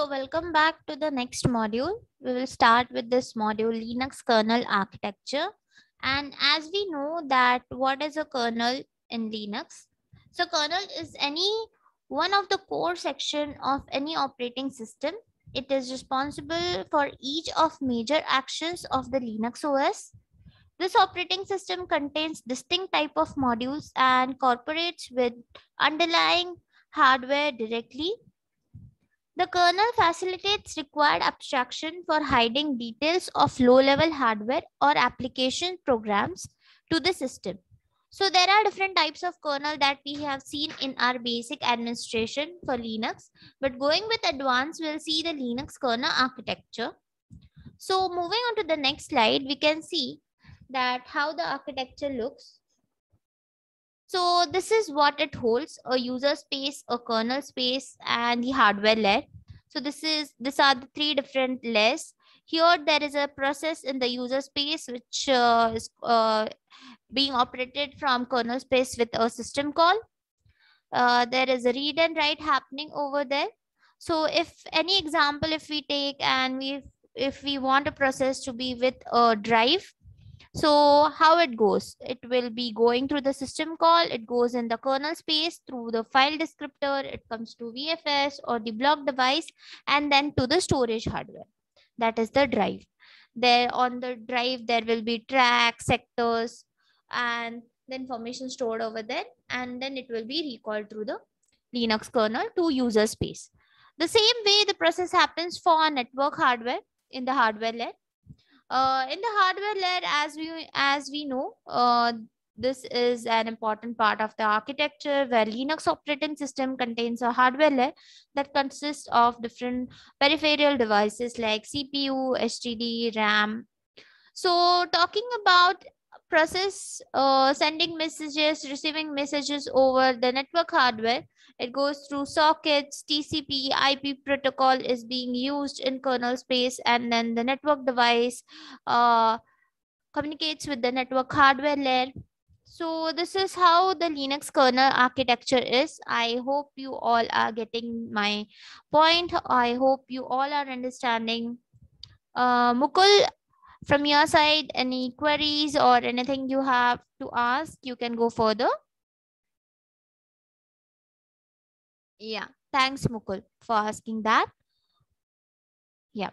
So welcome back to the next module. We will start with this module, Linux kernel architecture. And as we know that what is a kernel in Linux? So kernel is any one of the core section of any operating system. It is responsible for each of major actions of the Linux OS. This operating system contains distinct type of modules and cooperates with underlying hardware directly. The kernel facilitates required abstraction for hiding details of low-level hardware or application programs to the system. So there are different types of kernel that we have seen in our basic administration for Linux. But going with advanced, we'll see the Linux kernel architecture. So moving on to the next slide, we can see that how the architecture looks. So this is what it holds: a user space, a kernel space, and the hardware layer. So these are the three different layers. Here there is a process in the user space which is being operated from kernel space with a system call. There is a read and write happening over there. So if any example, if we take and if we want a process to be with a drive, so how it goes? It will be going through the system call. It goes in the kernel space through the file descriptor. It comes to VFS or the block device and then to the storage hardware. That is the drive. There on the drive, there will be tracks, sectors, and the information stored over there. And then it will be recalled through the Linux kernel to user space. The same way the process happens for network hardware in the hardware layer. In the hardware layer, as we know, this is an important part of the architecture where Linux operating system contains a hardware layer that consists of different peripheral devices like CPU, HDD, RAM. So talking about process sending messages, receiving messages over the network hardware, it goes through sockets. TCP IP protocol is being used in kernel space, and then the network device communicates with the network hardware layer. So this is how the Linux kernel architecture is. I hope you all are getting my point. I hope you all are understanding. Mukul, from your side, any queries or anything you have to ask, you can go further. Yeah, thanks Mukul for asking that. Yeah.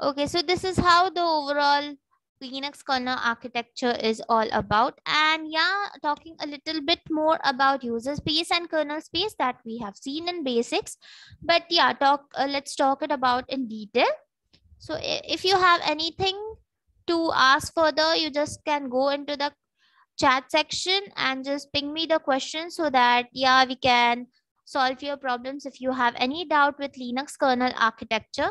Okay, so this is how the overall Linux kernel architecture is all about. And yeah, talking a little bit more about user space and kernel space that we have seen in basics. But yeah, let's talk it about in detail. So if you have anything to ask further, you just can go into the chat section and just ping me the question so that yeah, we can solve your problems if you have any doubt with Linux kernel architecture.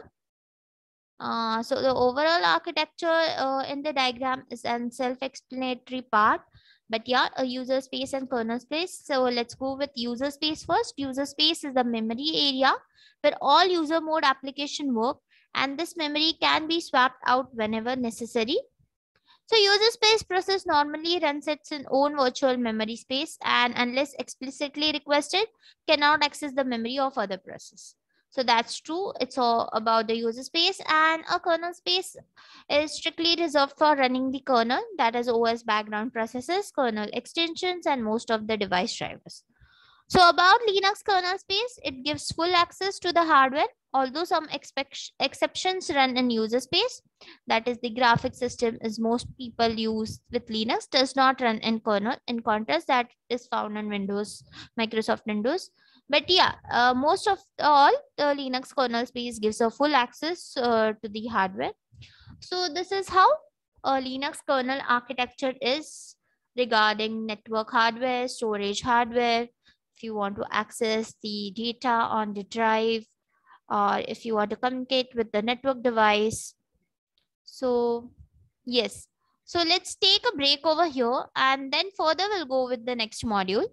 So the overall architecture in the diagram is an self-explanatory part, but yeah, a user space and kernel space. So let's go with user space first. User space is the memory area where all user mode application work, and this memory can be swapped out whenever necessary. So user space process normally runs its own virtual memory space and unless explicitly requested, cannot access the memory of other process. So that's true. It's all about the user space, and a kernel space is strictly reserved for running the kernel, that is OS background processes, kernel extensions, and most of the device drivers. So about Linux kernel space, it gives full access to the hardware, although some exceptions run in user space. That is, the graphic system is most people use with Linux does not run in kernel. In contrast, that is found in Windows, Microsoft Windows. But yeah, most of all, the Linux kernel space gives a full access to the hardware. So this is how a Linux kernel architecture is regarding network hardware, storage hardware, if you want to access the data on the drive, or if you want to communicate with the network device. So yes, so let's take a break over here and then further we'll go with the next module.